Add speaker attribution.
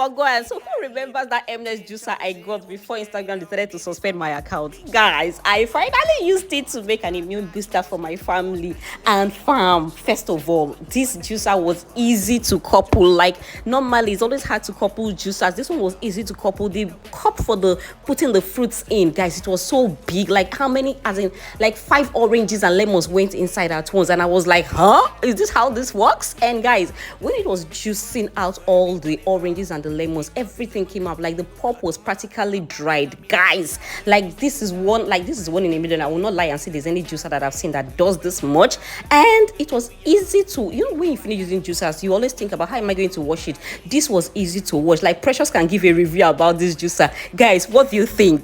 Speaker 1: Wagwan. So who remembers that M-ness juicer I got before Instagram decided to suspend my account? Guys, I finally used it to make an immune booster for my family and farm. First of all, this juicer was easy to couple. Like normally it's always hard to couple juicers. This one was easy to couple. The cup for the putting the fruits in, guys, it was so big. Like how many, as in like 5 oranges and lemons went inside at once, and I was like, huh, is this how this works? And guys, when it was juicing out all the oranges and the lemons, everything came out. Like the pulp was practically dried, guys. Like this is one in a million. I will not lie and say there's any juicer that I've seen that does this much. And it was easy to, you know, when you finish using juicers, you always think about how am I going to wash it. This was easy to wash. Like Precious can give a review about this juicer. Guys, what do you think?